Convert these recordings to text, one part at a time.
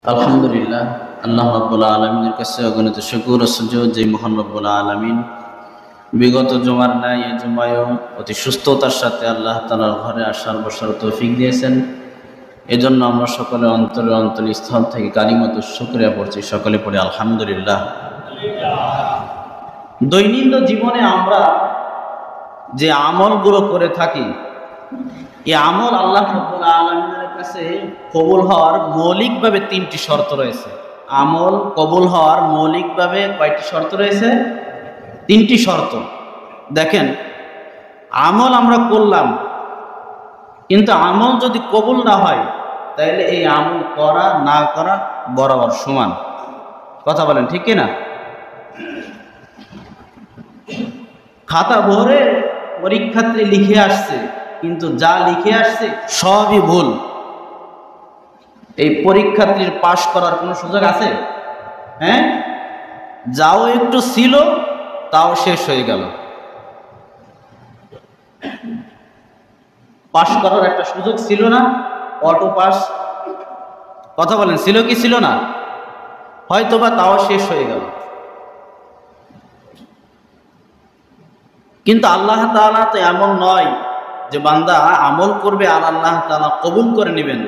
আলহামদুলিল্লাহ, আল্লাহ রাব্বুল আলামিনের কাছে অগণিত শুকর ও সুজুদ যে মহান রব্বুল আলামিন বিগত জুমার ন্যায় এই জুমায়ও অতি সুস্থতার সাথে আল্লাহ তাআলার ঘরে আসার বসার তৌফিক দিয়েছেন। এজন্য আমরা সকলে অন্তরস্থল থেকে কালিমাতুশ শুকরিয়া পড়ছি। সকলে পড়ে আলহামদুলিল্লাহ। দৈনন্দিন জীবনে আমরা যে আমলগুলো করে থাকি, এই আমল আল্লাহ রাব্বুল আলামিনের কাছে কবুল হওয়ার মৌলিকভাবে তিনটি শর্ত রয়েছে। আমল কবুল হওয়ার মৌলিকভাবে কয়টি শর্ত রয়েছে? তিনটি শর্ত। দেখেন, আমল আমরা করলাম, কিন্তু আমল যদি কবুল না হয় তাহলে এই আমল করা না করা বরাবর সমান। কথা বলেন ঠিক কিনা? খাতা ভরে পরীক্ষার্থী লিখে আসছে, কিন্তু যা লিখে আসছে সবই ভুল। এই পরীক্ষার্থীর পাশ করার কোনো সুযোগ আছে? হ্যাঁ, যাও একটু ছিল তাও শেষ হয়ে গেল। পাশ করার একটা সুযোগ ছিল না? Auto pass. কথা বলেন, ছিল কি ছিল না? হয়তোবা তাও শেষ হয়ে গেল। কিন্তু আল্লাহ তাআলা তো এমন নয় যে বান্দা আমল করবে আর আল্লাহ তাআলা কবুল করে নেবেন।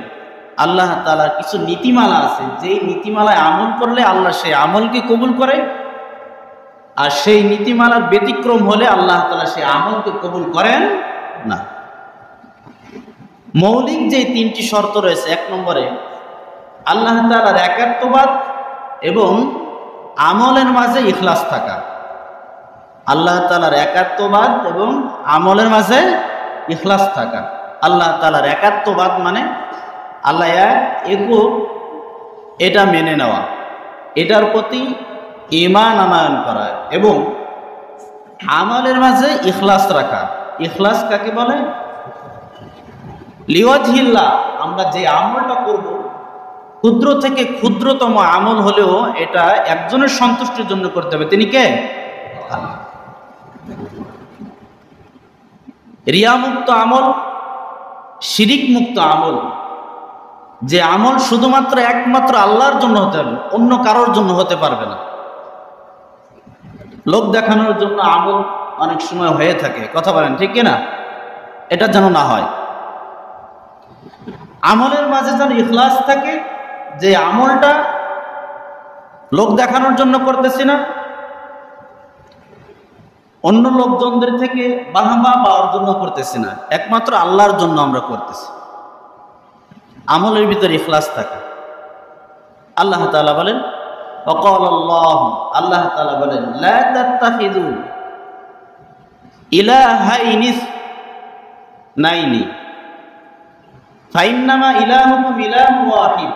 আল্লাহ তাআলার কিছু নীতিমালা আছে, যেই নীতিমালায় আমল করলে আল্লাহ সেই আমলকে কবুল করে, আর সেই নীতিমালার ব্যতিক্রম হলে আল্লাহ তাআলা সেই আমলকে কবুল করেন না। মৌলিক যে তিনটি শর্ত রয়েছে, এক নম্বরে আল্লাহ তাআলার একাত্মবাদ এবং আমলের মাঝে ইখলাস থাকা। আল্লাহ তাআলার একাত্মবাদ এবং আমলের মাঝে ইখলাস থাকা। আল্লাহ তাআলার একাত্মবাদ মানে আল্লাহ এক, একক, এটা মেনে নেওয়া, এটার প্রতি ঈমান আনয়ন করা, এবং আমলের মাঝে ইখলাস রাখা। ইখলাস কাকে বলে? লিওয়াজহিল্লাহ। আমরা যে আমলটা করব, ক্ষুদ্র থেকে ক্ষুদ্রতম আমল হলেও এটা একজনের সন্তুষ্টির জন্য করতে হবে। তিনি কে? আল্লাহ। রিয়া মুক্ত আমল, শিরিক মুক্ত আমল, যে আমল শুধুমাত্র একমাত্র আল্লাহর জন্য হতে হবে, অন্য কারোর জন্য হতে পারবে না। লোক দেখানোর জন্য আমল অনেক সময় হয়ে থাকে। কথা বলেন ঠিক কিনা? এটা যেন না হয়। আমলের মাঝে যেন ইখলাস থাকে, যে আমলটা লোক দেখানোর জন্য করতেছি না, অন্য লোকজনদের থেকে বাহাবা পাওয়ার জন্য করতেছি না, একমাত্র আল্লাহর জন্য আমরা করতেছি। আমলের ভিতরে ইখলাস থাকে। আল্লাহ তাআলা বলেন, ওয়াকালাল্লাহু, আল্লাহ তাআলা বলেন, লা তাত্তাখিযু ইলাহাইনি নাইনি ফাইন্নামা ইলাহুকুম ইলাহুন ওয়াহিদ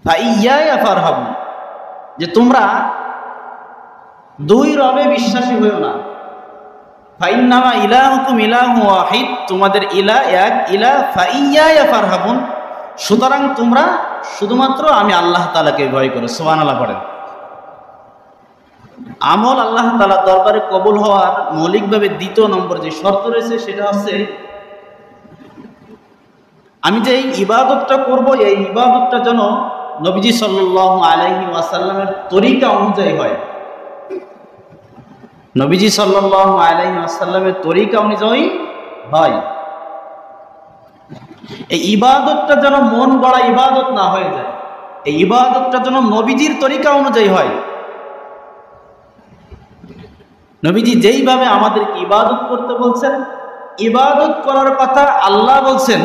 ফাইয়ায়া ফারহাবুন। যে তোমরা দুই রবে বিশ্বাসী হইও না। ফাইন্নামা ইলাহুকুম ইলাহুন ওয়াহিদ, তোমাদের ইলাহ এক ইলাহ, ফাইয়ায়া ফারহাবুন, সুতরাং তোমরা শুধুমাত্র আমি আল্লাহ তাআলাকে ভয় করো। সুবহানাল্লাহ পড়েন। আমল আল্লাহ তাআলার দরবারে কবুল হওয়ার মৌলিকভাবে দ্বিতীয় নম্বর যে শর্ত রয়েছে, সেটা হচ্ছে আমি যে ইবাদতটা করব, এই ইবাদতটা যেন নবীজি সাল্লাল্লাহু আলাইহি ওয়াসাল্লামের তরিকা অনুযায়ী হয়। নবীজি সাল্লাল্লাহু আলাইহি ওয়াসাল্লামের তরিকা অনুযায়ী হয়। এই ইবাদতটা যেন মন গড়া ইবাদত না হয়ে যায়। এই ইবাদতটা যেন নবীজির তরিকা অনুযায়ী হয়। নবীজি যেইভাবে আমাদেরকে ইবাদত করতে বলছেন, ইবাদত করার কথা আল্লাহ বলছেন,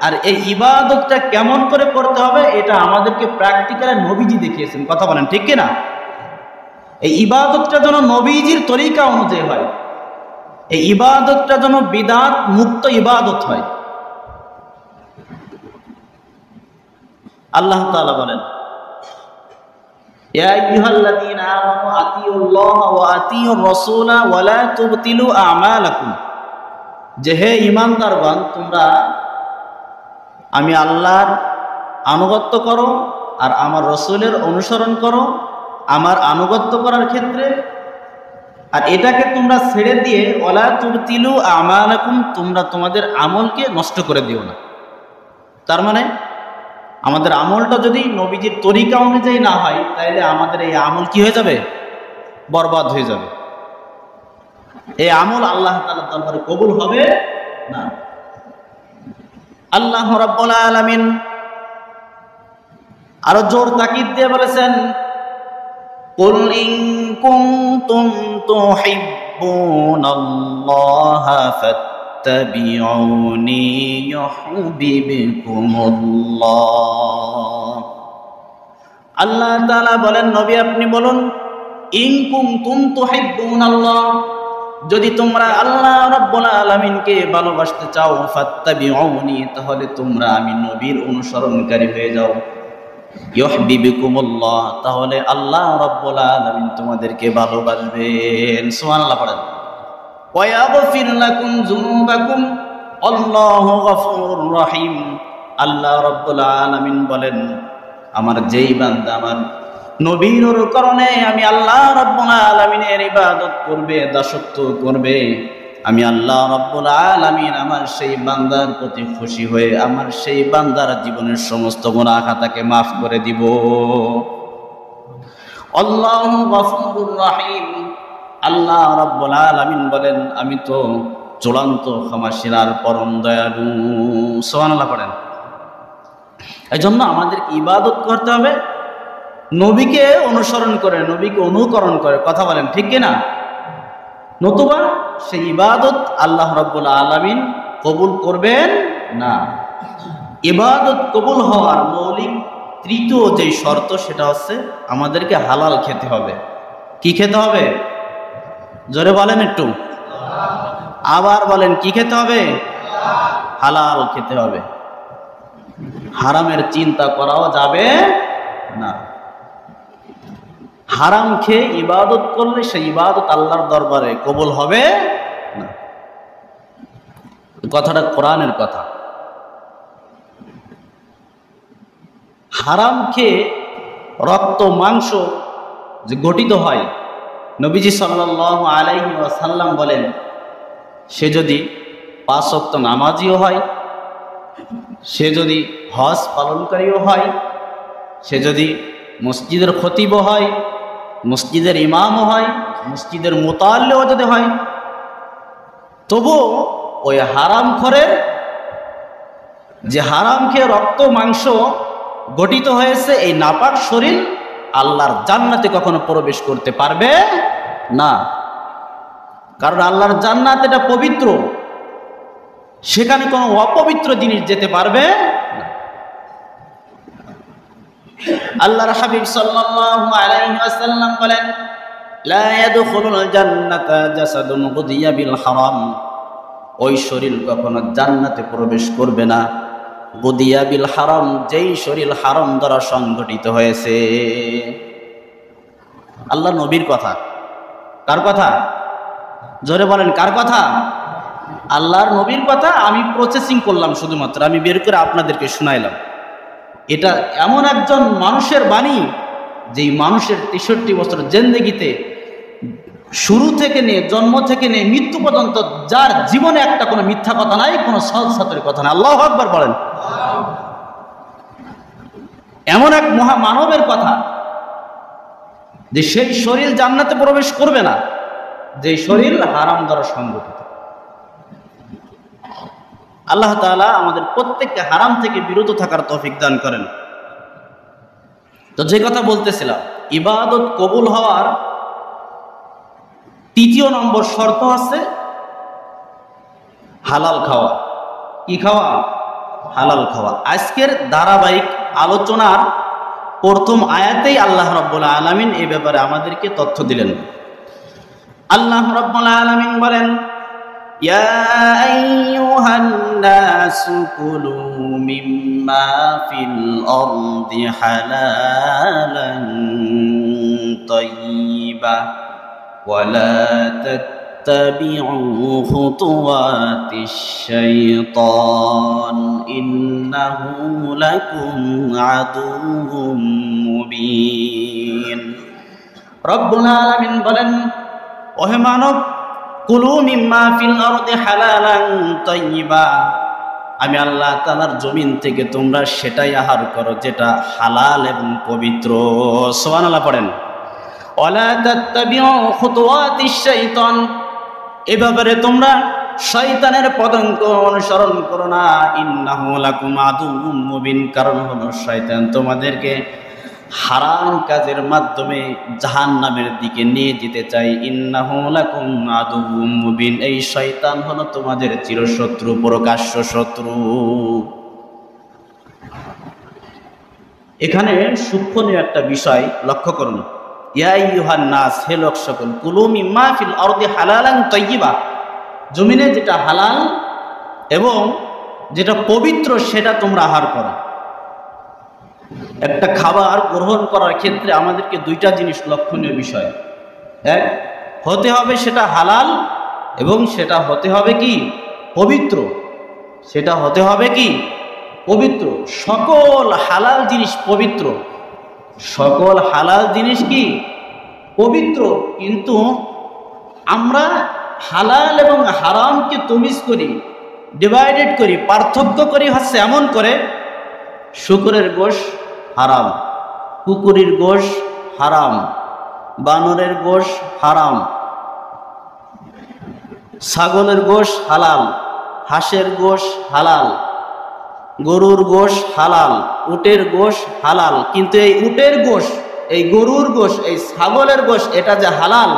আর এই ইবাদতটা কেমন করে করতে হবে এটা আমাদেরকে প্র্যাকটিক্যালে নবীজি দেখিয়েছেন। কথা বলেন ঠিক কিনা? এই ইবাদতটা যেন নবীজির তরিকা অনুযায়ী হয়। এই ইবাদতটা যেন বিদআত মুক্ত ইবাদত হয়। আল্লাহ তাআলা বলেন, ইয়া আইয়ুহাল্লাযীনা আমানু আতিউল্লাহা ওয়া আতিউর রাসূলা ওয়া লা তুবতিলু আমালাকুম। যে হে ঈমানদারগণ, তোমরা আমি আল্লাহর আনুগত্য করো আর আমার রাসূলের অনুসরণ করো আমার আনুগত্য করার ক্ষেত্রে, আর এটাকে তোমরা ছেড়ে দিয়ে ওয়ালা তুবতিলু আমালাকুম, তোমরা তোমাদের আমলকে নষ্ট করে দিও না। তার মানে আমাদের আমলটা যদি নবীজির তরিকা অনুযায়ী না হয়, তাহলে আমাদের এই আমল কি হয়ে যাবে? বরবাদ হয়ে যাবে। এই আমল আল্লাহ তাআলার দরবারে কবুল হবে না। আল্লাহ রাব্বুল আলামিন আরো জোর তাকিদ দিয়ে বলেছেন, কুল ইন কুনতুম তুহিব্বুনাল্লাহা ফাত্তাবিউনি ইউহিব্বুকুমুল্লাহ। আল্লাহ তাআলা বলেন, নবী আপনি বলুন, ইন কুনতুম তুহিব্বুনাল্লাহ, যদি তোমরা আল্লাহ রাব্বুল আলামিনকে ভালোবাসতে চাও, ফাত্তাবিউনি, তাহলে তোমরা আমি নবীর অনুসরণকারী হয়ে যাও। ইউহিব্বুকুমুল্লাহ, তাহলে আল্লাহ রাব্বুল আলামিন তোমাদেরকে ভালোবাসবেন। সুবহানাল্লাহ পড়েন। ওয়া ইয়াগফির লাকুম যুনুবাকুম আল্লাহু গফুরুর রহিম। আল্লাহ রাব্বুল আলামিন বলেন, আমার যেই বান্দা আমার নবীর অনুকরণে আমি আল্লাহ রাব্বুল আলামিনের ইবাদত করবে, দাসত্ব করবে, আমি আল্লাহ রাব্বুল আলামিন আমার সেই বান্দার প্রতি খুশি হয়ে আমার সেই বান্দার জীবনের সমস্ত গুনাহ খাতাকে মাফ করে দিব। আল্লাহু গফুরুর রহিম। আল্লাহ রাব্বুল আলামিন বলেন, আমি তো চূড়ান্ত ক্ষমাশীল আর পরম দয়ালু। সুবহানাল্লাহ পড়েন। এই জন্য আমাদেরকে ইবাদত করতে হবে নবীকে অনুসরণ করে, নবীকে অনুকরণ করে। কথা বলেন ঠিক কিনা? নতুবা সেই ইবাদত আল্লাহ রাব্বুল আলামিন কবুল করবেন না। ইবাদত কবুল হওয়ার মৌলিক তৃতীয় যে শর্ত, সেটা হচ্ছে আমাদেরকে হালাল খেতে হবে। কি খেতে হবে? জোরে বলেন একটু, আবার বলেন, কি খেতে হবে? হালাল খেতে হবে। হারামের চিন্তা করাও যাবে না। হারাম খেয়ে ইবাদত করলে সেই ইবাদত আল্লাহর দরবারে কবুল হবে না। কথাটা কোরআনের কথা। হারাম খেয়ে রক্ত মাংস যে গঠিত হয়, নবীজি সাল্লাল্লাহু আলাইহি ওয়াসাল্লাম বলেন, সে যদি 5 ওয়াক্ত নামাজিও হয়, সে যদি হজ পালনকারীও হয়, সে যদি মসজিদের খতিবও হয়, মসজিদের ইমামও হয়, মসজিদের মুতাল্লিও যদি হয়, তবু ওই হারামখোরের যে হারাম খেয়ে রক্ত মাংস গঠিত হয়েছে, এই নাপাক শরীর আল্লাহর জান্নাতে কখনো প্রবেশ করতে পারবে না। কারণ আল্লাহর জান্নাত এটা পবিত্র, সেখানে কোনো অপবিত্র জিনিস যেতে পারবে না। আল্লাহর হাবিব সাল্লাল্লাহু আলাইহি ওয়াসাল্লাম বলেন, লা ইয়াদখুলুল জান্নাতা জাসাদুন গুদিয়া বিল হারাম। ওই শরীর কখনো জান্নাতে প্রবেশ করবে না, গুদিয়া বিল হারাম, যেই শরীর হারাম দ্বারা সংগঠিত হয়েছে। আল্লাহ নবীর কথা। কার কথা? জোরে বলেন, কার কথা? আল্লাহর নবীর কথা। আমি প্রসেসিং করলাম, শুধুমাত্র আমি বের করে আপনাদেরকে শুনাইলাম। এটা এমন একজন মানুষের বাণী, যেই মানুষের 63 বছর জিন্দেগিতে শুরু থেকে নিয়ে, জন্ম থেকে নিয়ে মৃত্যু পর্যন্ত, যার জীবনে একটা কোনো মিথ্যা কথা নাই, কোনো সৎ কথা নাই। আল্লাহু আকবার বলেন। এমন এক মহামানবের কথা, যে সেই শরীর জান্নাতে প্রবেশ করবে না, যে শরীর হারাম দ্বারা সংগঠিত। আল্লাহ তাআলা আমাদের প্রত্যেককে হারাম থেকে বিরত থাকার তৌফিক দান করেন। তো যে কথা বলতেছিলাম, ইবাদত কবুল হওয়ার 3 নম্বর শর্ত আছে হালাল খাওয়া। কি খাওয়া? হালাল খাওয়া। আজকের ধারাবাহিক আলোচনার প্রথম আয়াতেই আল্লাহ রাব্বুল আলামিন এই ব্যাপারে আমাদেরকে তথ্য দিলেন। আল্লাহ রাব্বুল আলামিন বলেন, ইয়া আইয়ুহান নাসু কুলু মিম্মা ফিল আরদি হালালান তাইয়্যিবা ওয়া লা তাত্তাবিউ খুতুওয়াতিশ শাইতান ইন্নাহু লাকুম আদুউম মুবিন। রব্বুল আলামিন বলেন, ওহে মানব, কুলু মিম্মা ফিল আরদি হালালান তাইয়্যিবা, আমি আল্লাহ তাআলার জমিন থেকে তোমরা সেটাই আহার করো যেটা হালাল এবং পবিত্র। সুবহানাল্লাহ পড়েন। ওয়ালা তাত্তাবিউ খুতুওয়াতিশ শাইতান, এ ব্যাপারে তোমরা শয়তানের পদাঙ্ক অনুসরণ করো না। ইন্নাহু লাকুম আদুউম মুবিন, কারণ হলো শয়তান তোমাদেরকে হারাম কাজের মাধ্যমে জাহান্নামের দিকে নিয়ে যেতে চাই। ইন্নাহু লাকুম আদুউম মুবিন, এই শয়তান হলো তোমাদের চিরশত্রু, প্রকাশ্য শত্রু। এখানে সূক্ষ্মনীয় একটা বিষয় লক্ষ্য করুন। ইয়া আইয়ুহান নাস, হে লোক সকল, কুলু মিম্মা ফিল আরদি হালালান তাইয়্যিবা, জমিনে যেটা হালাল এবং যেটা পবিত্র সেটা তোমরা আহার করো। একটা খাবার গ্রহণ করার ক্ষেত্রে আমাদেরকে দুইটা জিনিস লক্ষণীয় বিষয়। এক, হতে হবে সেটা হালাল এবং সেটা হতে হবে কি পবিত্র। সেটা হতে হবে কি পবিত্র। সকল হালাল জিনিস পবিত্র, সকল হালাল জিনিস কি পবিত্র। কিন্তু আমরা হালাল এবং হারামকে তমিজ করি, ডিভাইডেড করি, পার্থক্য করি হচ্ছে এমন করে, শুকরের গোশ হারাম, কুকুরের গোশ হারাম, বানরের গোশ হারাম, ছাগলের গোশ হালাল, হাঁসের গোশ হালাল, গরুর গোশ হালাল, উটের গোশ হালাল। কিন্তু এই উটের গোশ, এই গরুর গোশ, এই ছাগলের গোশ, এটা যে হালাল,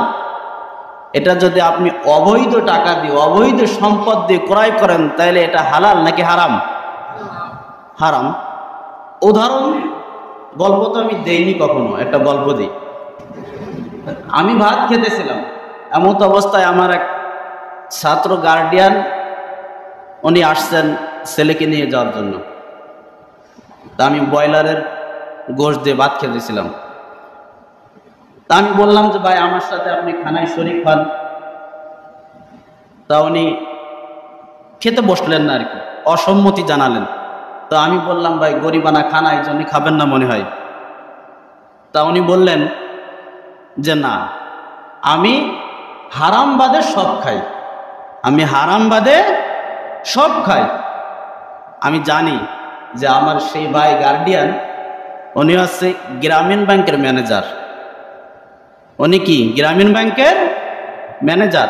এটা যদি আপনি অবৈধ টাকা দিয়ে, অবৈধ সম্পদ দিয়ে ক্রয় করেন, তাহলে এটা হালাল নাকি হারাম? হারাম। উদাহরণ, গল্প তো আমি দেইনি কখনো, একটা গল্প দিই। আমি ভাত খেতেছিলাম, এমন অবস্থায় আমার এক ছাত্র গার্ডিয়ান উনি আসছেন ছেলেকে নিয়ে যাওয়ার জন্য। তা আমি ব্রয়লারের গোশত দিয়ে ভাত খেতেছিলাম। তা আমি বললাম যে ভাই আমার সাথে আপনি খানায় শরীক হন। তা উনি খেতে বসলেন না আর কি, অসম্মতি জানালেন। তো আমি বললাম ভাই গরিবানা খানা, এই জন্য খাবেন না মনে হয়। তা উনি বললেন যে না, আমি হারাম বাদে সব খাই, আমি হারাম বাদে সব খাই। আমি জানি যে আমার সেই ভাই গার্ডিয়ান উনি হচ্ছে গ্রামীণ ব্যাংকের ম্যানেজার। উনি কি গ্রামীণ ব্যাংকের ম্যানেজার,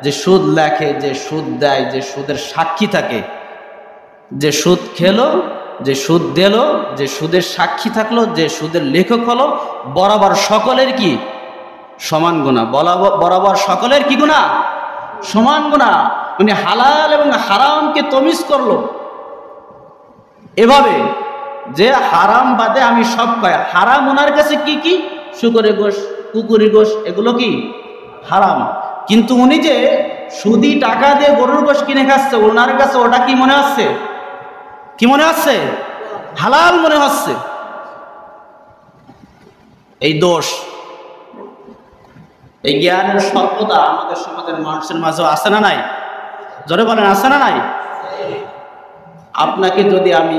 যে সুদ লেখে, যে সুদ দেয়, যে সুদের সাক্ষী থাকে, যে সুদ খেলো, যে সুদ দিল, যে সুদের সাক্ষী থাকলো, যে সুদের লেখক হলো, বরাবর সকলের কি সমান গুনাহ, বরাবর সকলের কি গুনাহ? সমান গুনাহ। উনি হালাল এবং হারামকে তমিজ করলো এভাবে যে হারাম বাদে আমি সব খাই। হারাম ওনার কাছে কি কি? শুকরের গোশ, কুকুরের গোশ, এগুলো কি হারাম। কিন্তু উনি যে সুদি টাকা দিয়ে গরুর গোশ কিনে খাচ্ছে, ওনার কাছে ওটা কি মনে হচ্ছে? কি মনে হচ্ছে? হালাল মনে হচ্ছে। এই দোষ, এই জ্ঞানের স্বল্পতা আমাদের সমাজের মানুষের মাঝে আছে না নাই? জোরে বলেন, আছে না নাই? আপনাকে যদি আমি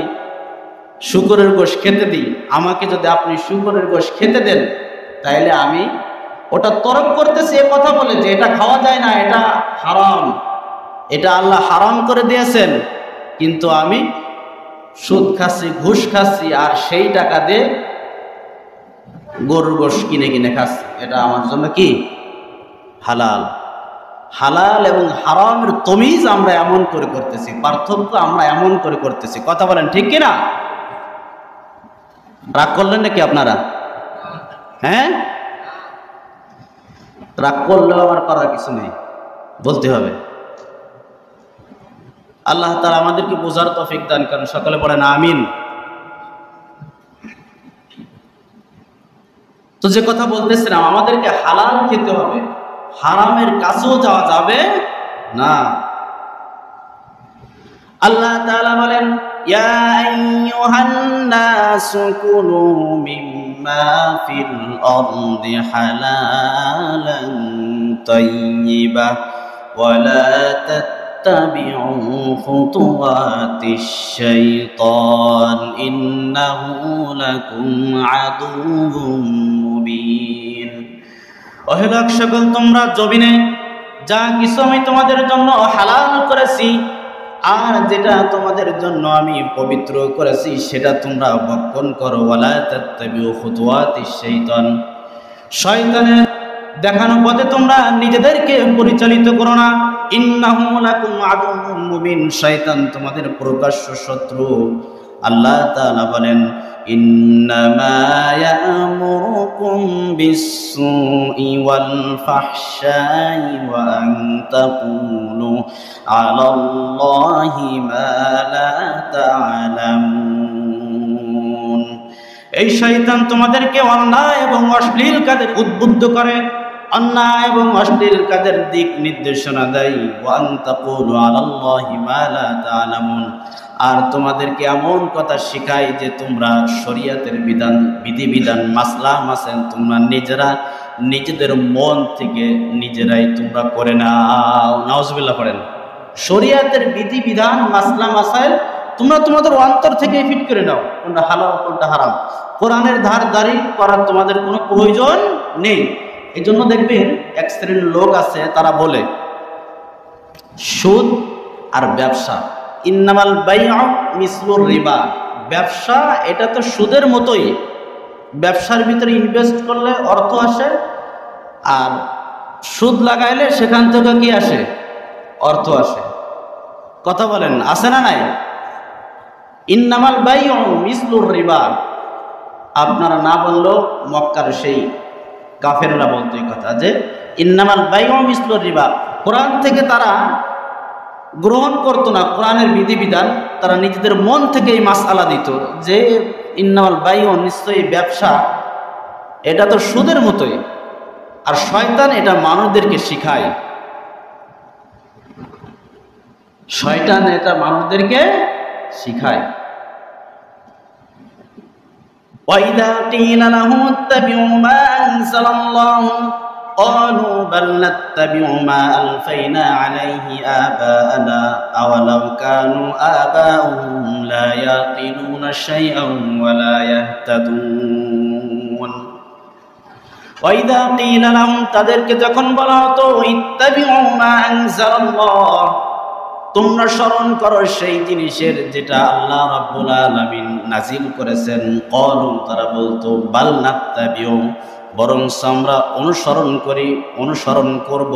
শুকরের গোশ খেতে দিই, আমাকে যদি আপনি শুকরের গোশ খেতে দেন, তাইলে আমি ওটা তরক করতেছি এ কথা বলে যে এটা খাওয়া যায় না, এটা হারাম, এটা আল্লাহ হারাম করে দিয়েছেন। কিন্তু আমি সুদ খাচ্ছি, ঘুষ খাচ্ছি, আর সেই টাকা দিয়ে গরুর গোশ কিনে কিনে খাচ্ছি। এটা আমার জন্য কি হালাল। হালাল এবং হারামের তমিজ আমরা এমন করে করতেছি, পার্থক্য আমরা এমন করে করতেছি। কথা বলেন ঠিক কিনা? রাগ করলেন নাকি আপনারা? হ্যাঁ, রাগ করলেও আমার করার কিছু নেই, বলতে হবে। আল্লাহ তাআলা আমাদেরকে বোঝার তৌফিক দান করেন। সকলে পড়েন আমিন। তো যে কথা বলতেছিলাম, আমাদেরকে হালাল খেতে হবে, হারামের কাছেও যাওয়া যাবে না। আল্লাহ তাআলা বলেন, ইয়া আইয়ুহান নাসু কুলু মিম্মা ফিল আরদি হালালান তাইয়্যিবা ওয়া লা তাত্তাবিউ খুতুওয়াতিশ শাইতান ইন্নাহু লাকুম আদুউম মুবিন। ওহে লোক সকল, তোমরা জমিনে যা কিছু আমি তোমাদের জন্য হালাল করেছি আর যেটা তোমাদের জন্য আমি পবিত্র করেছি সেটা তোমরা ভক্ষণ করো। ওয়ালা তাত্তাবিউ খুতুওয়াতিশ শাইতান, শয়তানের দেখানো পথে তোমরা নিজেদেরকে পরিচালিত করো না। ইন্নাহু লাকুম আদুউম মুবিন, শয়তান তোমাদের প্রকাশ্য শত্রু। আল্লাহ তাআলা বলেন, ইন্নামা ইয়া'মুরুকুম বিস-সুই ওয়াল ফাহশাই ওয়া আন তাকুলু আলাল্লাহি মা লা তা'লামুন। এই শয়তান তোমাদেরকে অন্যায় এবং অশ্লীল কাজের উদ্বুদ্ধ করে, অন্যায় এবং অশ্লীল কাজের দিক নির্দেশনা দেয়। ওয়া আন তাকুলু আলাল্লাহি মা লা তা'লামুন, আর তোমাদেরকে এমন কথা শেখায় যে তোমরা শরীয়তের বিধান, বিধিবিধান, মাসলা মাসাইল তোমরা নিজেদের মন থেকে নিজেরাই তোমরা করে নাও। নাউজুবিল্লাহ পড়েন। শরীয়তের বিধিবিধান, মাসলা মাসাইল তোমরা তোমাদের অন্তর থেকে ফিট করে নাও, কোনটা হালাল কোনটা হারাম। কোরআনের ধার দাঁড়ি করার তোমাদের কোনো প্রয়োজন নেই। এই জন্য দেখবেন এক শ্রেণীর লোক আছে, তারা বলে সুদ আর ব্যবসা, ইন্নামাল বাইউ মিসলুর রিবা, ব্যবসা এটা তো সুদের মতোই, ব্যবসার ভিতরে ইনভেস্ট করলে অর্থ আসে, আর সুদ লাগাইলে সেখান থেকে কি আসে? অর্থ আসে। কথা বলেন, আসে না নাই? ইন্নামাল বাইউ মিসলুর রিবা, আপনারা না বললেও মক্কার সেই কাফেররা বলতো এই কথা, যে ইন্নামাল বাইউ মিসলুর রিবা। কোরআন থেকে তারা গ্রহণ করতো না কোরআনের বিধিবিধান, তারা নিজেদের মন থেকে এই মাসআলা দিত যে ইন্নামাল বাইউ, নিশ্চয়ই ব্যবসা এটা তো সুদের মতোই। আর শয়তান এটা মানুষদেরকে শিখায়, শয়তান এটা মানুষদেরকে শিখায়। وَإِذَا قِيلَ لَهُمُ اتَّبِعُوا مَا أَنزَلَ اللَّهُ قَالُوا بَلْ نَتَّبِعُ مَا أَلْفَيْنَا عَلَيْهِ آبَاءَنَا أَوَلَوْ كَانُوا آبَاؤُهُمْ لَا يَعْقِلُونَ شَيْئًا وَلَا يَهْتَدُونَ। وَإِذَا قِيلَ لَهُمْ, তাদেরকে যখন বলা হতো ইত্তাবিউ মা আনজালাল্লাহ, তোমরা স্মরণ করো সেই জিনিসের যেটা আল্লাহ রাব্বুল আলামিন নাজিল করেছেন। ক্বালু, তারা বলতো বাল নাত্তাবিউ, বরং আমরা অনুসরণ করব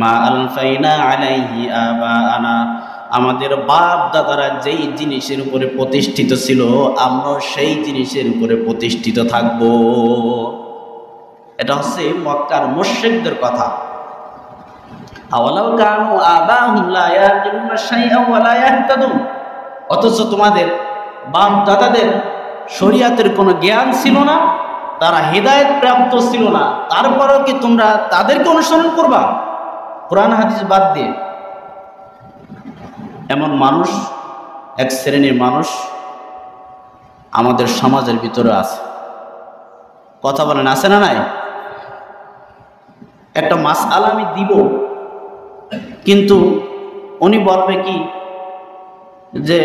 মা আলফাইনা আলাইহি আবাআনা, আমাদের বাপ দাদারা যেই জিনিসের উপরে প্রতিষ্ঠিত ছিল আমরা সেই জিনিসের উপরে প্রতিষ্ঠিত থাকব। এটা হচ্ছে মক্কার মুশরিকদের কথা। আওয়ালাউ কানু আবাহুম লা ইয়াকিলুনা শাইআন ওয়া লা ইয়াহতাদুন, অথচ তোমাদের বাপ দাদাদের শরীয়তের কোনো জ্ঞান ছিল না, তারা হিদায়াত প্রাপ্ত ছিল না, তারপরেও কি তোমরা তাদেরকে অনুসরণ করবা কোরআন হাদিস বাদ দিয়ে? এমন মানুষ, এক শ্রেণীর মানুষ আমাদের সমাজের ভিতরে আছে। কথা বলেন, আছে না নাই? একটা মাসআলা আমি দিব, কিন্তু উনি বলবে কি যে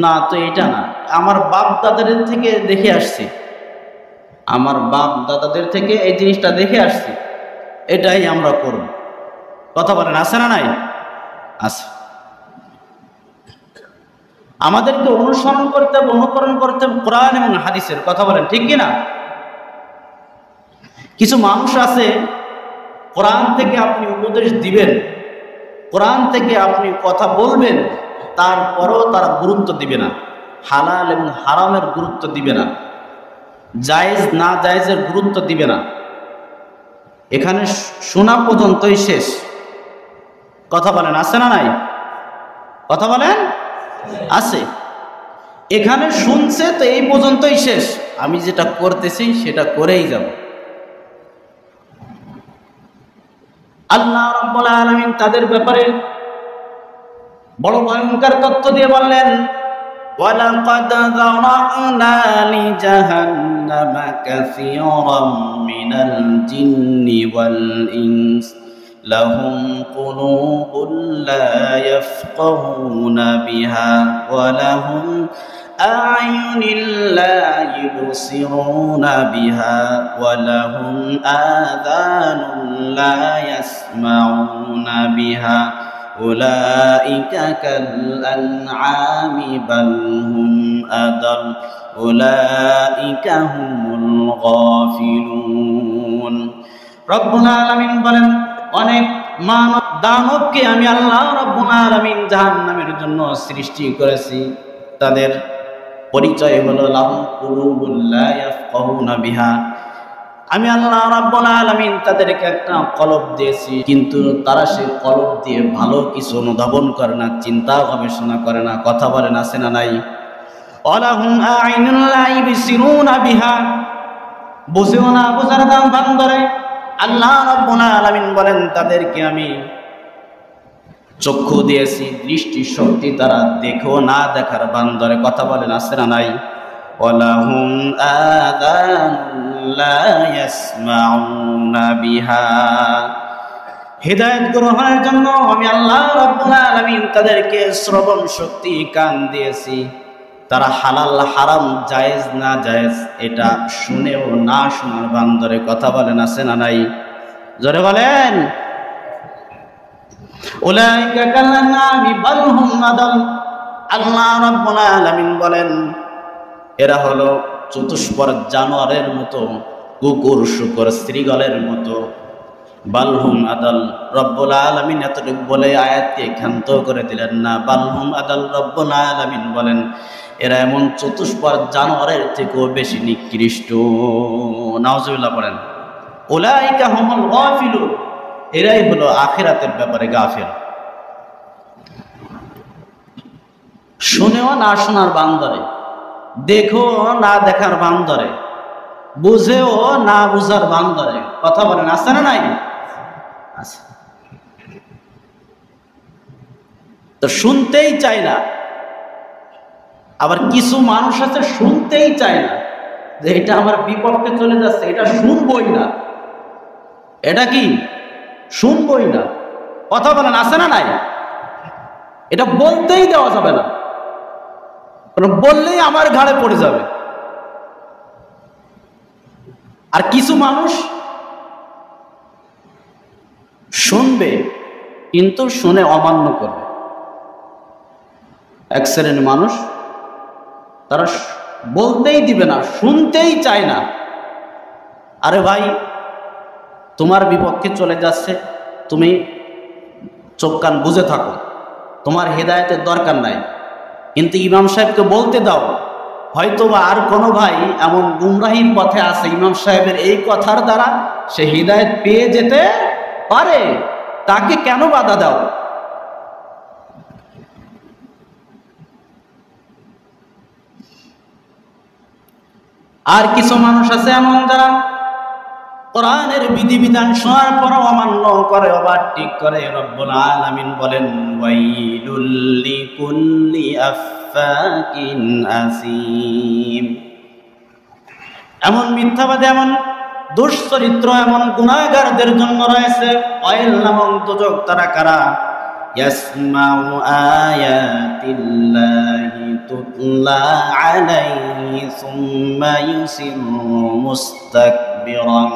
না তো এটা না, আমার বাপ দাদাদের থেকে দেখে আসছি, আমার বাপ দাদাদের থেকে এই জিনিসটা দেখে আসছি, এটাই আমরা করব। কথা বলেন, আছে না নাই? আছে। আমাদেরকে অনুসরণ করতে হবে, অনুকরণ করতে হবে কোরআন এবং হাদিসের। কথা বলেন, ঠিক কিনা? কিছু মানুষ আছে, কোরআন থেকে আপনি উপদেশ দিবেন, কোরআন থেকে আপনি কথা বলবেন, তারপরেও তারা গুরুত্ব দিবে না, হালাল এবং হারামের গুরুত্ব দিবে না, জায়েজ না জায়েজের গুরুত্ব দিবে না। এখানে শোনা পর্যন্তই শেষ। কথা বলেন, আছে না নাই? কথা বলেন, আছে। এখানে শুনছে তো এই পর্যন্তই শেষ, আমি যেটা করতেছি সেটা করেই যাব। আল্লাহ রাব্বুল আলামিন তাদের ব্যাপারে বড় ভয়ঙ্কর তথ্য দিয়ে বললেন, ওয়ালাকাদ যারা'না লিজাহান্নামা কাসীরাম মিনাল জিন্নি ওয়াল ইনস লাহুম কুলুবুন লা ইয়াফকাহুনা বিহা ওয়া লাহুম আ'য়ুনুন লা ইবসিরুনা বিহা ওয়া লাহুম আযানুন লা ইয়াসমাউনা বিহা উলাইকা কাল আনআমি বাল হুম আদাল উলাইকা হুমুল গাফিলুন। রব্বুল আলামিন বলেন, অনেক মানব দানবকে আমি আল্লাহ রব্বুল আলামিন জাহান্নামের জন্য সৃষ্টি করেছি। তাদের পরিচয় হলো লাহুম কুলুবুন লা ইয়াফকাহুনা বিহা, আমি আল্লাহ রাব্বুল আলামিন তাদেরকে একটা কলব দিয়েছি, কিন্তু তারা সেই কলব দিয়ে ভালো কিছু অনুধাবন করে না, চিন্তা গবেষণা করে না, কথা বলে না, আছে না নাই? ওয়ালাহুম আ'ইনুন লা ইবসিরুনা বিহা, বুঝেও না, বোঝার দাম ভান ধরে। আল্লাহ রাব্বুল আলামিন বলেন, তাদেরকে আমি চক্ষু দিয়েছি, দৃষ্টি শক্তি, তারা দেখেও না দেখার ভান ধরে, কথা বলে না, আছে না নাই? ওয়ালাহুম আযানুন লা ইয়াসমাউনা বিহা, হিদায়াত গ্রহণের জন্য আমি আল্লাহ রাব্বুল আলামিন তাদেরকে শ্রবণ শক্তি, কান দিয়েছি, তারা হালাল হারাম জায়েজ না জায়েজ এটা শুনেও না শোনার ভান ধরে, কথা বলেন, আছে না নাই? জোরে বলেন। উলাইকা কাল আনআমি বাল হুম আদাল, আল্লাহ রাব্বুল আলামিন বলেন, এরা হলো চতুষ্পদ জানোয়ারের মতো, কুকুর শুকর শ্রীগলের মতো। বালহুম আদাল, রব্বুল আলামিন এতটুকু বলে আয়াতকে ক্ষান্ত করে দিলেন না। বালহুম আদাল, রব্বুল আলামিন বলেন, এরা এমন চতুষ্পদ জানোয়ারের থেকেও বেশি নিকৃষ্ট। নাউজুবিল্লাহ পড়েন। উলাইকা হুমুল গাফিলুন, এরাই হলো আখিরাতের ব্যাপারে গাফিল। শুনেও না শোনার ভান ধরে, দেখো না দেখার ভান ধরে, বুঝেও না বুঝার ভান ধরে, কথা বলেন, আছে না নাই? আছে। তো শুনতেই চায় না। আবার কিছু মানুষ আছে শুনতেই চায় না, যে এটা আমার বিপক্ষে চলে যাচ্ছে, এটা শুনবই না, এটা কি শুনবই না, কথা বলেন, আছে না নাই? এটা বলতেই দেওয়া যাবে না, বললেই আমার ঘাড়ে পড়ে যাবে। আর কিছু মানুষ শুনবে কিন্তু শুনে অমান্য করবে। এক শ্রেণীর মানুষ, তারা বলতেই দিবে না, শুনতেই চায় না। আরে ভাই, তোমার বিপক্ষে চলে যাচ্ছে, তুমি চোখ কান বুঝে থাকো, তোমার হেদায়েতের দরকার নাই, কিন্তু ইমাম সাহেবকে বলতে দাও। হয়তো বা আর কোনো ভাই এমন গুমরাহির পথে আছে, ইমাম সাহেবের এই কথার দ্বারা সে হিদায়াত পেয়ে যেতে পারে, তাকে কেন বাধা দাও? আর কিছু মানুষ আছে এমন, যারা কোরআনের বিধিবিধান শোনার পর অমান্য করে, ওভারটেক করে। রব্বুল আলামিন বলেন, ওয়াইলুল লিকুল্লি আফফাকিন আসিম, এমন মিথ্যাবাদী, এমন দুশ্চরিত্র, এমন গুনাহগারদের জন্য রয়েছে ওয়াইল নামক দোজখ। তারা কারা? ইয়াসমাউ আয়াতিল্লাহি তুতলা আলাইহি সুম্মা ইউসিরু মুস্তাকবিরান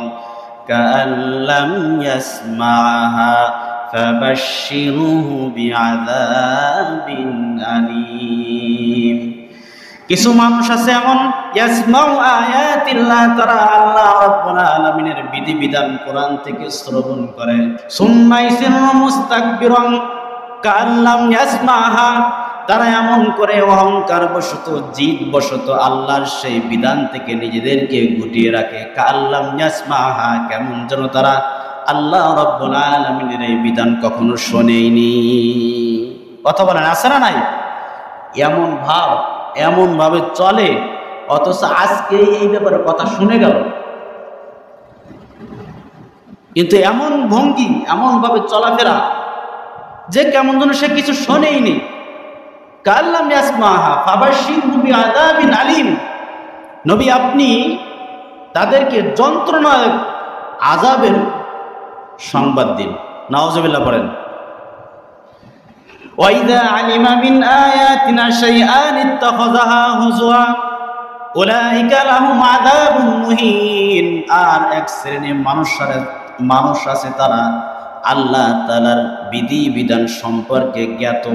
কাআন লাম ইয়াসমাআহা ফাবাশশিরহু বিআযাবিন আলীম। কিছু মানুষ আছে এমন, ইয়াসমাউ আয়াতিল্লাহ, তারা আল্লাহ রাব্বুল আলামিনের বিধিবিধান কোরআন থেকে শ্রবণ করে, সুম্মা ইউসিরু মুস্তাকবিরান কাআন লাম ইয়াসমাআহা, তারা এমন করে অহংকার বশত, জিদ বশত আল্লাহর সেই বিধান থেকে নিজেদেরকে গুটিয়ে রাখে। কাআন লাম ইয়াসমাআহা, কেমন যেন তারা আল্লাহ রাব্বুল আলামিনের এই বিধান কখনো শোনেইনি। কথা বলেন, আছে না নাই? এমন ভাব, এমন ভাবে চলে, অথচ আজকে এই ব্যাপারে কথা শুনে গেল, কিন্তু এমন ভঙ্গি, এমন ভাবে চলাফেরা যে কেমন যেন সে কিছু শোনেইনি। কাল্লাম ইয়াসমাহা ফাবাশশিরহু বিআযাবিন আলীম, নবী আপনি তাদেরকে যন্ত্রণায় আযাবের সংবাদ দিন। নাউযুবিল্লাহ পড়েন। وَإِذَا عَلِمَ مِنْ آيَاتِنَا شَيْئًا اتَّخَذَهَا هُزُوًا أُولَئِكَ لَهُمْ عَذَابٌ مُهِينٌ। আর এক শ্রেণীর মানুষ আছে, তারা আল্লাহ তাআলার বিধি বিধান সম্পর্কে জ্ঞাত।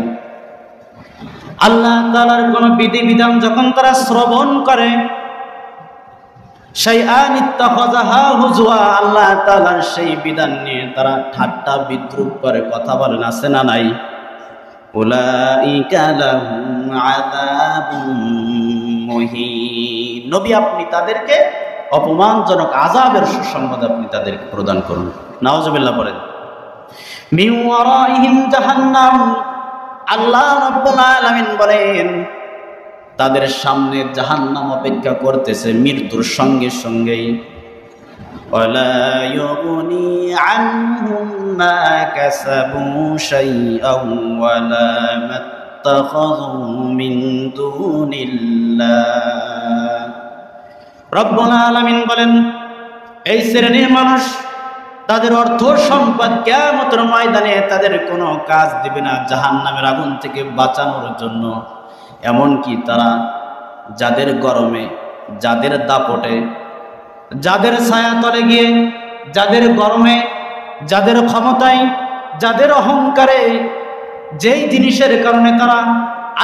আল্লাহ তাআলার কোন বিধি বিধান যখন তারা শ্রবণ করে, শাইআন ইত্তাখাযাহা হুজওয়া, আল্লাহ তাআলার সেই বিধান নিয়ে তারা ঠাট্টা বিদ্রূপ করে, কথা বলেন, আছে না নাই? উলাইকা লাহুম আযাবুম মুহিন, নবী আপনি তাদেরকে অপমানজনক আযাবের সুসংবাদ আপনি তাদেরকে প্রদান করুন। নাউজুবিল্লাহ বলেন। মিন ওয়ারাইহিম জাহান্নাম, আল্লাহ রাব্বুল আলামিন বলেন তাদের সামনে জাহান্নাম অপেক্ষা করতেছে মৃত্যুর সঙ্গে সঙ্গেই। ওয়ালা ইউগনি আনহুম মা কাসাবু শাইআন ওয়ালা মাত্তাখাযু মিন দুনিল্লাহ। রব্বুল আলামিন বলেন এই শ্রেণীর মানুষ, তাদের অর্থ সম্পদ কিয়ামতের ময়দানে তাদের কোনো কাজ দিবে না জাহান্নামের আগুন থেকে বাঁচানোর জন্য। এমনকি তারা যাদের গরমে, যাদের দাপটে, যাদের ছায়াতলে গিয়ে, যাদের গরমে, যাদের ক্ষমতায়, যাদের অহংকারে, যেই জিনিসের কারণে তারা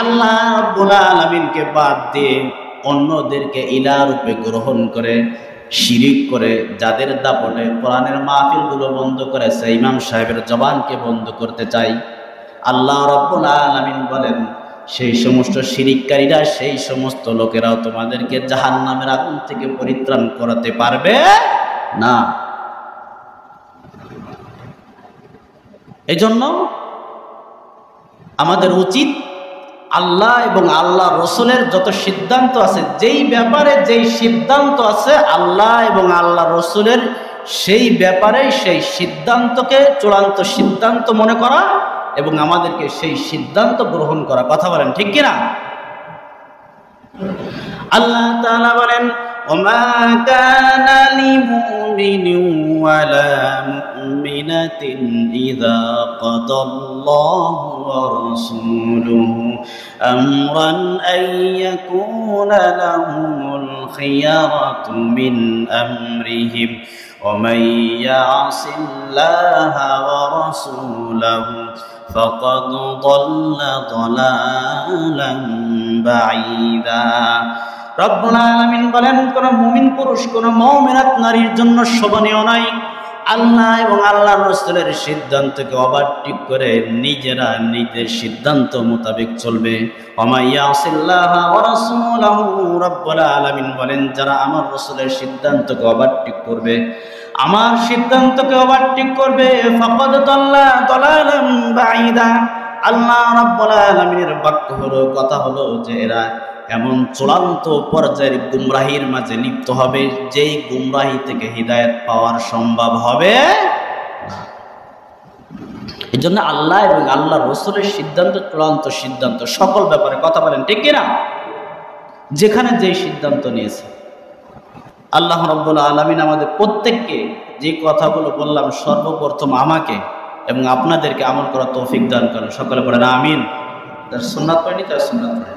আল্লাহ রাব্বুল আলামিনকে বাদ দিয়ে অন্যদেরকে ইলাহ রূপে গ্রহণ করে, শিরিক করে, যাদের দাপটে কোরআনের মাহফিলগুলো বন্ধ করেছে, ইমাম সাহেবের জবানকে বন্ধ করতে চাই, আল্লাহ রাব্বুল আলামিন বলেন সেই সমস্ত শিরিককারীরা, সেই সমস্ত লোকেরাও তোমাদেরকে জাহান্নামের আগুন থেকে পরিত্রাণ করাতে পারবে না। এজন্য আমাদের উচিত আল্লাহ এবং আল্লাহ রসুলের যত সিদ্ধান্ত আছে, যেই ব্যাপারে যেই সিদ্ধান্ত আছে আল্লাহ এবং আল্লাহ রসুলের, সেই ব্যাপারে সেই সিদ্ধান্তকে চূড়ান্ত সিদ্ধান্ত মনে করা এবং আমাদেরকে সেই সিদ্ধান্ত গ্রহণ করা। কথা বলেন ঠিক কিনা? আল্লাহ তাআলা বলেন ওমা কানা লিমুমিনিন ওয়ালা মুমিনাতিন ইযা কাদাল্লাহু ওয়া রাসূলুহু আমরান আন ইয়াকুনা লাহুমুল খিয়ারাতু মিন আমরিহিম ওয়া মান ইয়াসিল্লাহা ওয়া রাসূলাহু ফাকাদ দাল্লা দালালান বাঈদা। রব্বুল আলামিন বলেন কোন মুমিন পুরুষ, কোন মুমিনাত নারীর জন্য শোভনীয় নয় আল্লাহ এবং আল্লাহর রাসূলের সিদ্ধান্তকে ওভারটেক করে নিজেরা নিজের সিদ্ধান্ত মোতাবেক চলবে। ওয়া মান ইয়াসিল্লাহা ওয়া রাসূলাহু, রব্বুল আলামিন বলেন যারা আমার রাসূলের সিদ্ধান্তকে ওভারটেক করবে, আমার সিদ্ধান্তকে ওভারটেক করবে, ফাকাদ দাল্লা দালালান বাঈদা। আল্লাহ রাব্বুল আলামিনের বাক্য হলো, কথা হলো যে এরা এমন চূড়ান্ত পর্যায়ের গুমরাহির মাঝে লিপ্ত হবে, যেই গুমরাহি থেকে হিদায়াত পাওয়ার সম্ভব হবে না। এই জন্য আল্লাহ এবং আল্লাহ রসুলের সিদ্ধান্ত চূড়ান্ত সিদ্ধান্ত সকল ব্যাপারে। কথা বলেন ঠিক কিনা? যেখানে যেই সিদ্ধান্ত নিয়েছে আল্লাহ রাব্বুল আলামিন আমাদের প্রত্যেককে যে কথাগুলো বললাম সর্বপ্রথম আমাকে এবং আপনাদেরকে আমল করার তৌফিক দান করেন। সকলে বলেন আমিন। তার সুন্নাত পড়েনি, তার সুন্নাত পড়েন।